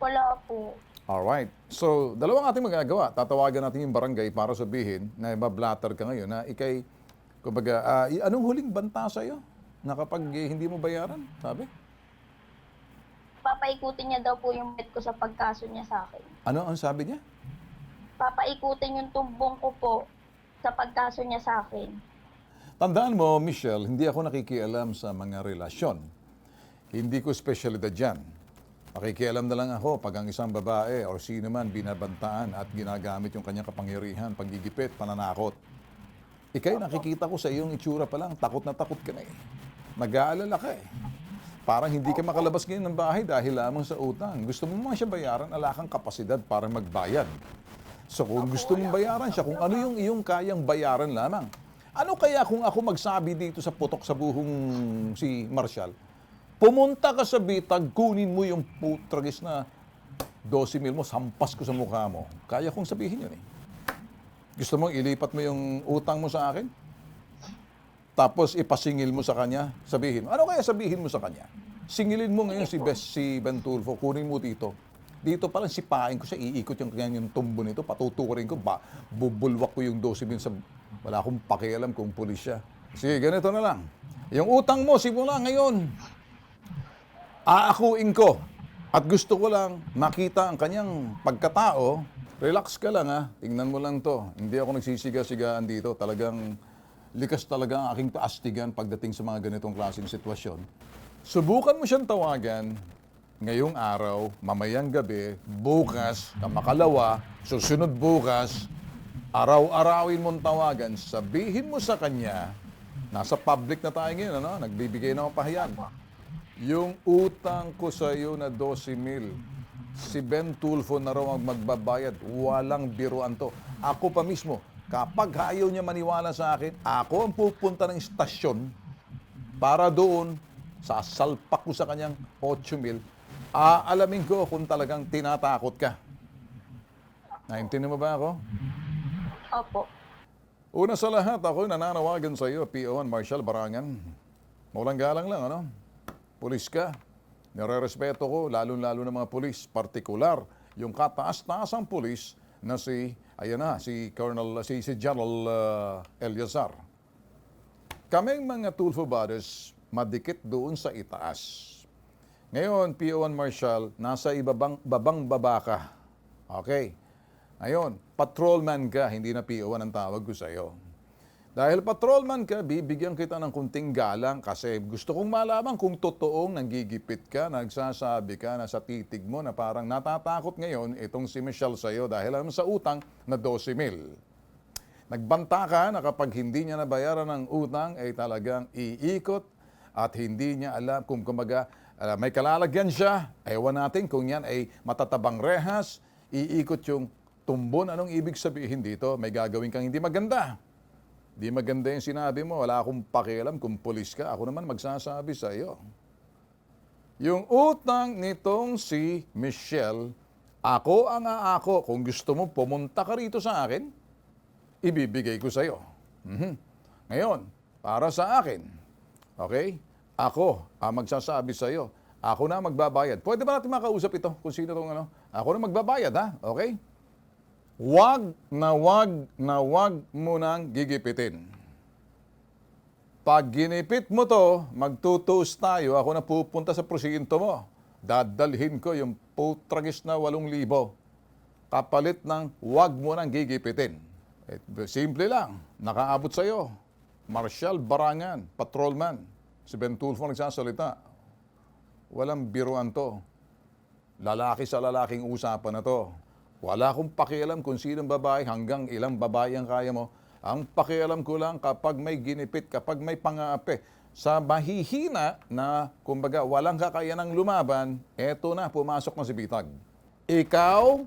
Wala po. Alright. So, dalawang ating magagawa. Tatawagan natin yung barangay para sabihin na mablatter ka ngayon na ikay, kumbaga, anong huling banta sa'yo na kapag hindi mo bayaran? Sabi? Papaikutin niya daw po yung bet ko sa pagkaso niya sa akin. Ano ang sabi niya? Papaikutin yung tumbong ko po sa pagkaso niya sa akin. Tandaan mo, Michelle, hindi ako nakikialam sa mga relasyon. Hindi ko espesyalidad dyan. Nakikialam na lang ako pag ang isang babae o sino man binabantaan at ginagamit yung kanyang kapangyarihan, panggigipit, pananakot. Ika'y nakikita ko sa iyong itsura pa lang, takot na takot ka na Mag-aalala ka Parang hindi ka makalabas ngayon ng bahay dahil lamang sa utang. Gusto mo man siya bayaran, ala kang kapasidad para magbayad. So kung gusto mong bayaran siya, kung ano yung iyong kayang bayaran lamang. Ano kaya kung ako magsabi dito sa putok sa buhong si Marshall, pumunta ka sa bitag, kunin mo yung putragis na 12,000 mo, sampas ko sa mukha mo. Kaya kong sabihin yun Gusto mong ilipat mo yung utang mo sa akin? Tapos ipasingil mo sa kanya, sabihin, ano kaya sabihin mo sa kanya? Singilin mo ngayon si Ben Tulfo, kunin mo dito. Dito palang sipain ko siya, iikot yung tumbo nito, patutukurin ko, bubulwak ko yung 12,000 sa... Wala akong pakialam kung pulis siya. Sige, ganito na lang. Yung utang mo, simula ngayon, aakuin ko. At gusto ko lang makita ang kanyang pagkatao. Relax ka lang ha, tingnan mo lang to. Hindi ako nagsisiga-sigaan dito, talagang... Likas talaga ang aking paastigan pagdating sa mga ganitong klaseng sitwasyon. Subukan mo siyang tawagan ngayong araw, mamayang gabi, bukas, na makalawa, susunod bukas, araw-arawin mong tawagan, sabihin mo sa kanya, nasa public na tayo ngayon, ano? Nagbibigay ng pahayag. Yung utang ko sa iyo na 12,000, si Ben Tulfo na raw ang magbabayad, walang biruan to. Ako pa mismo, kapag ayaw niya maniwala sa akin, ako ang pupunta ng istasyon para doon, sasalpak ko sa kanyang 8,000, aalamin ko kung talagang tinatakot ka. Naintindihan mo ba ako? Opo. Una sa lahat, ako nananawagan sa iyo, PO1 Marshal Barangan. Maulang galang lang, ano? Pulis ka. Nire-respeto ko, lalo-lalo ng mga pulis, partikular, yung kataas-taasang pulis na si General Eliazar. Kaming mga Tulfo Brothers, madikit doon sa itaas. Ngayon, PO1 Marshal, nasa babang-baba ka. Okay. Ngayon, patrolman ka, hindi na PO1 ang tawag ko sa iyo. Dahil patrolman ka, bibigyan kita ng kunting galang kasi gusto kong malaman kung totoong nanggigipit ka, nagsasabi ka na sa titig mo na parang natatakot ngayon itong si Michelle sa iyo dahil alam sa utang na 12,000. Nagbanta ka na kapag hindi niya nabayaran ng utang ay talagang iikot at hindi niya alam kung kumaga may kalalagyan siya. Ewan natin kung yan ay matatabang rehas, iikot yung tumbon. Anong ibig sabihin dito? May gagawin kang hindi maganda. Di maganda yung sinabi mo, wala akong pakialam kung pulis ka. Ako naman magsasabi sa iyo. Yung utang nitong si Michelle, ako ang aako. Kung gusto mo pumunta ka rito sa akin, ibibigay ko sa iyo. Ngayon, para sa akin, okay? Ako ang magsasabi sa iyo. Ako na magbabayad. Pwede ba natin makausap ito kung sino itong ano? Ako na magbabayad, ha? Okay? Wag mo nang gigipitin. Pag ginipit mo to, magtutuos tayo, ako na pupunta sa presinto mo. Dadalhin ko yung putragis na 8,000. Kapalit ng wag mo nang gigipitin. Simple lang, nakaabot sa'yo. Marshal Barangan, patrolman. Si Ben Tulfo nagsasalita. Walang biruan to. Lalaki sa lalaking usapan na to. Wala akong pakialam kung sinong babae, hanggang ilang babae ang kaya mo. Ang pakialam ko lang kapag may ginipit, kapag may pang-aapi, sa mahihina na, kumbaga, walang kakayanang lumaban, eto na, pumasok na si Bitag. Ikaw,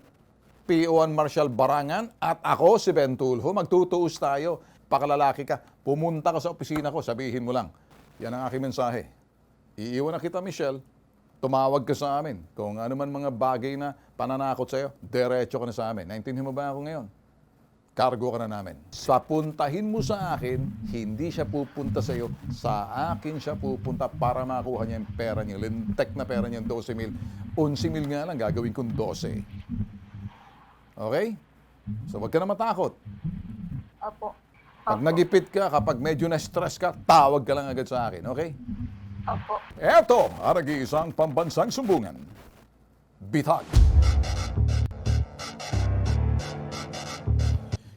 PO1 Marshal Barangan, at ako, si Ben Tulfo, magtutuos tayo. Pakalalaki ka, pumunta ka sa opisina ko, sabihin mo lang. Yan ang aking mensahe. Iiwan na kita, Michelle. Tumawag ka sa amin. Kung ano man mga bagay na pananakot sa'yo, diretso ka na sa amin. Naintindihan mo ba ako ngayon? Cargo ka na namin. Papuntahin mo sa akin, hindi siya pupunta sa iyo. Sa akin siya pupunta para makuha niya yung pera niya. Lintek na pera niya, 12,000. 11,000 nga lang, gagawin kong 12. Okay? So, wag ka na matakot. Opo. Pag nagipit ka, kapag medyo na-stress ka, tawag ka lang agad sa akin. Okay? Opo. Eto ang nag-iisang pambansang sumbungan. Bitag.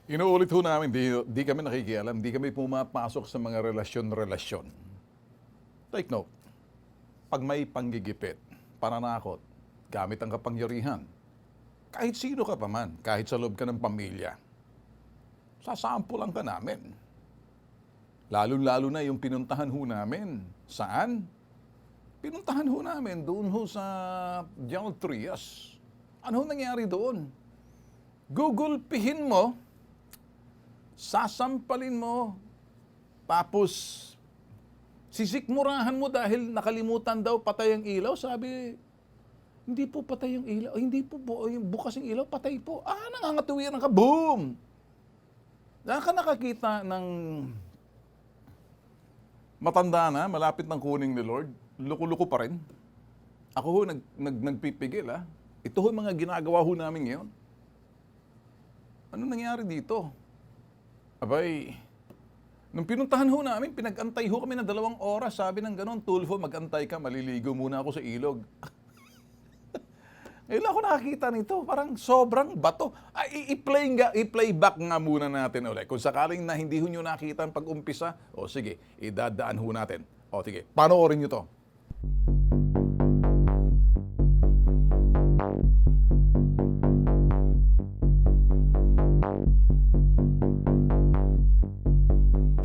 Inuulit ho namin, di kami nakikialam, di kami pumapasok sa mga relasyon-relasyon. Take note, pag may panggigipit, pananakot, gamit ang kapangyarihan, kahit sino ka pa man, kahit sa loob ka ng pamilya, sasampulan ka namin. Lalo-lalo na yung pinuntahan ho namin. Saan? Pinuntahan ho namin doon ho sa General Trias. Ano nangyari doon? Gugulpihin mo, sasampalin mo, tapos sisikmurahan mo dahil nakalimutan daw patay ang ilaw. Sabi, hindi po patay yung ilaw. Hindi po bukas yung ilaw, patay po. Nangangatuwiran ka, boom! nakakita ng matanda na, malapit ng kuning ni Lord, luko-luko pa rin. Ako ho, nagpipigil ha. Ito ho mga ginagawa ho namin ngayon. Ano nangyari dito? Abay, nung pinuntahan ho namin, pinag-antay ho kami ng 2 oras. Sabi ng ganon, Tulfo, mag-antay ka, maliligo muna ako sa ilog. Ngayon ako nakakita nito, parang sobrang bato. I-play back nga muna natin ulit. Kung sakaling na hindi ho nyo nakita ang pag-umpisa, o sige, idadaan ho natin. O sige, panoorin nyo to.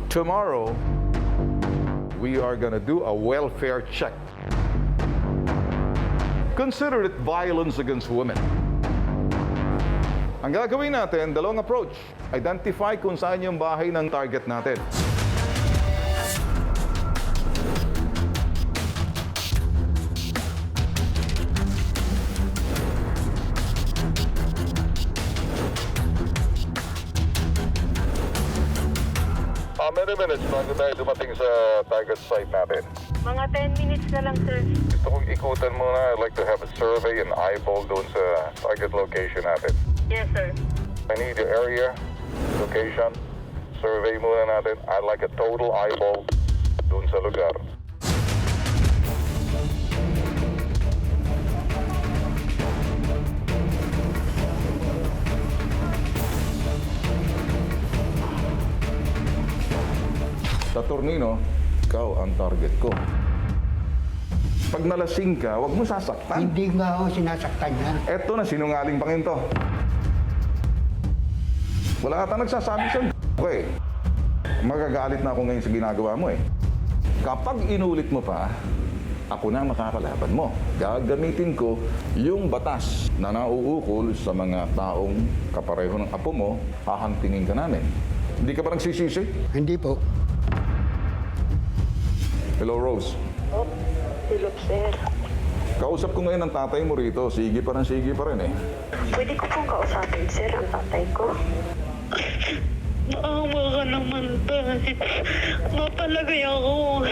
Tomorrow, we are gonna do a welfare check. Consider it violence against women. Ang gagawin natin, 2 approach. Identify kung saan yung bahay ng target natin. Many minutes bago tayo dumating sa target site natin. Mga 10 minutes na lang, sir. Gusto kong ikutan muna. I'd like to have a survey and eyeball doon sa target location natin. Yes, sir. I need your area, location, survey muna natin. I'd like a total eyeball doon sa lugar. Saturnino, ikaw ang target ko. Pag nalasing ka, huwag mo sasaktan. Hindi nga ako sinasaktan yan. Eto na, sinungaling pangin to. Wala ka nagsasabi sa ko eh. Magagalit na ako ngayon sa ginagawa mo eh. Kapag inulit mo pa, ako na makakalaban mo. Gagamitin ko yung batas na nauukol sa mga taong kapareho ng apo mo, hahantingin ka namin. Hindi ka ba nagsisisi? Hindi po. Hello, Rose. Oh, hello, sir. Kausap ko ngayon ang tatay mo rito. Sige pa rin eh. Pwede ko pong kausapin, sir, ang tatay ko. Maawa ka naman, tay. Mapalagay ako.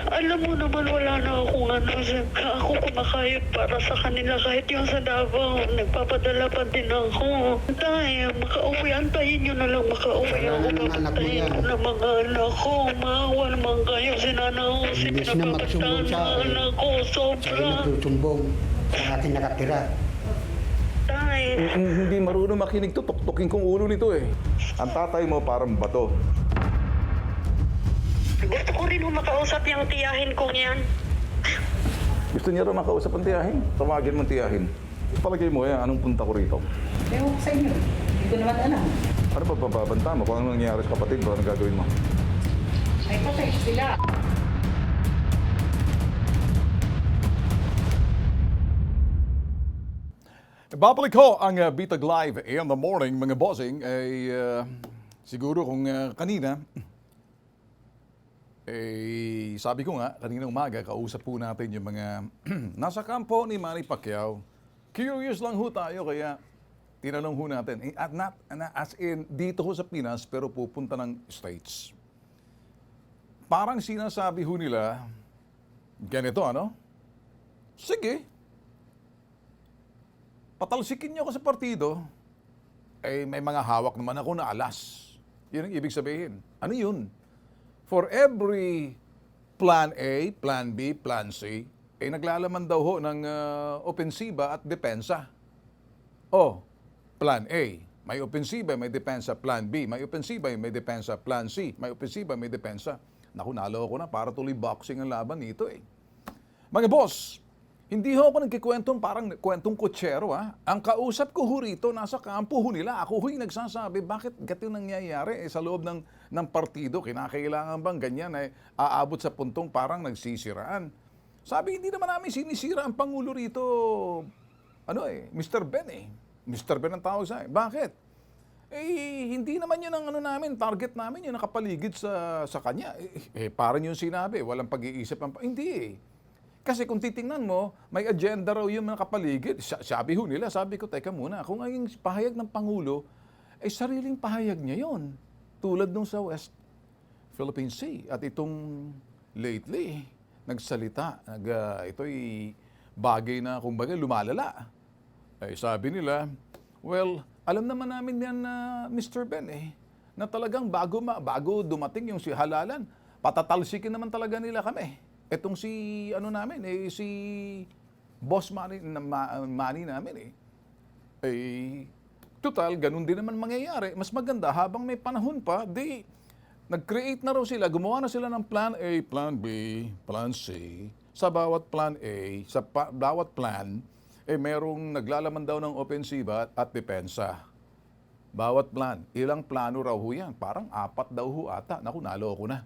Alam mo naman, wala na akong ako kumakayod para sa kanila. Kahit yung sa Davao, nagpapadala pa din ako. Tay, makauwi. Antayin nyo na lang makauwi ako. Wala naman anak mo Papatayin yan. ko na mga anak ko. Maawa naman kayo. Sinanausin, Imbes na magsumbong pinapapagtaan sa mga akin, anak ko. Sa'yo Sobra. nagsusumbong sa akin nakatira. Tay. Hindi marunong makinig to. Tuktukin kong ulo nito eh. Ang tatay mo parang bato. Gusto ko rin makausap yung tiyahin kong yan. Gusto niya rin makausap ang tiyahin. Tawagin mo ang tiyahin. Palagay mo anong punta ko rito? Ewan ko sa inyo. Hindi ko naman alam. Ano ba bababanta mo? Kung anong nangyari sa kapatid mo, anong gagawin mo? Ay, patay sila. Babalik ko ang Bitag Live in the morning, mga bossing, ay siguro kung kanina, sabi ko nga, kanina umaga, kausap po natin yung mga nasa kampo ni Manny Pacquiao. Curious lang ho tayo, kaya tinanong ho natin, as in, dito ho sa Pinas, pero pupunta ng States. Parang sinasabi ho nila, ganito ano? Sige, patalsikin niyo ako sa partido, may mga hawak naman ako na alas. Yun ang ibig sabihin. Ano yun? For every plan A, plan B, plan C, naglalaman daw ho ng opensiba at depensa. Plan A, may opensiba, may depensa. Plan B, may opensiba, may depensa. Plan C, may opensiba, may depensa. Naku, naloko na, para tuloy boxing ang laban nito eh. Mga boss, hindi ho ako nagkikwentong parang kwentong kutsero ha. Ang kausap ko ho rito, nasa kampo ho nila. Ako ho'y nagsasabi, bakit gato nangyayari sa loob ng partido? Kinakailangan bang ganyan aabot sa puntong parang nagsisiraan? Sabi, hindi naman namin sinisira ang Pangulo rito. Mr. Ben eh. Mr. Ben ang tawag sa bakit? Hindi naman yun ang namin, target namin, yung nakapaligid sa kanya. Parang yung sinabi, walang pag-iisip. Hindi eh. Kasi kung titingnan mo, may agenda raw yung mga kapaligid. Sabi ho nila, sabi ko, teka muna, kung ngayong pahayag ng Pangulo, eh sariling pahayag niya yon. Tulad nung sa West Philippine Sea. At itong lately, nagsalita. Ito'y bagay na kumbaga lumalala. Eh, sabi nila, well, alam naman namin yan na Mr. Ben na talagang bago dumating yung si Halalan, patatalsikin naman talaga nila kami. Etong si, si Boss Manny namin total, ganun din naman mangyayari. Mas maganda, habang may panahon pa, nag-create na raw sila, gumawa na sila ng plan A, plan B, plan C. Sa bawat plan A, sa bawat plan, merong naglalaman daw ng opensiba at depensa. Bawat plan. Ilang plano raw ho yan? Parang 4 daw ho ata. Naku, naloko na.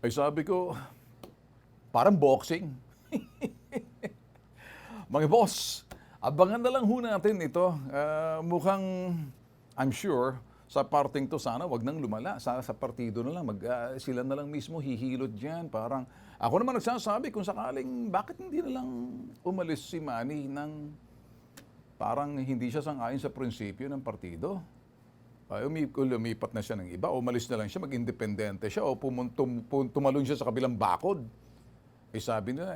Sabi ko, parang boxing. Mga boss, abangan na lang ho natin ito. Mukhang, I'm sure, sa parting to sana wag nang lumala. Sa partido na lang, sila na lang mismo hihilot dyan. Parang, ako naman nagsasabi kung sakaling, bakit hindi na lang umalis si Manny ng parang hindi siya sang-ayon sa prinsipyo ng partido. Lumipat na siya ng iba, umalis na lang siya, mag-independente siya, o tumalon siya sa kabilang bakod. Sabi nila,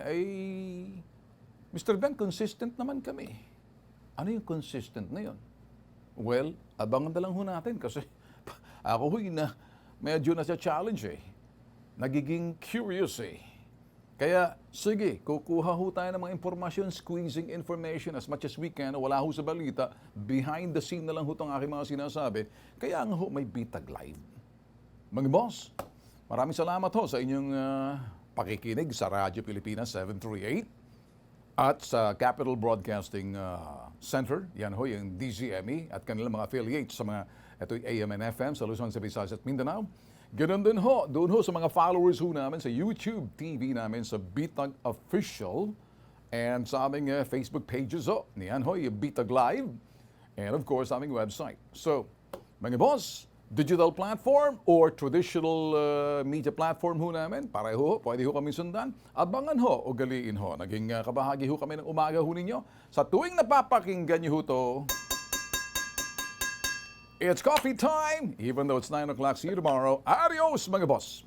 Mr. Ben, consistent naman kami. Ano yung consistent na yun? Well, abangan na lang ho natin kasi ako medyo nasa challenge Nagiging curious Kaya, sige, kukuha ho tayo ng mga impormasyon, squeezing information as much as we can. Wala ho sa balita. Behind the scene na lang ho itong aking mga sinasabi. Kaya nga ho, may Bitag Live. Mga boss, maraming salamat ho sa inyong pakikinig sa Radyo Pilipinas 738 at sa Capital Broadcasting Center. Yan ho, yung DZME at kanilang mga affiliates sa mga ito'y AM and FM sa Luzon, Visayas at Mindanao. Ganun din ho, doon ho sa mga followers ho namin sa YouTube TV namin sa Bitag Official and sa aming Facebook pages ho. Niyan ho, yung Bitag Live and of course aming website. So, mga boss, digital platform or traditional media platform ho namin, pareho ho, pwede ho kami sundan. Abangan ho, ugaliin ho. Naging kabahagi ho kami ng umaga ho ninyo. Sa tuwing napapakinggan nyo ho to, it's coffee time, even though it's 9 o'clock. See you tomorrow. Adios, mga boss!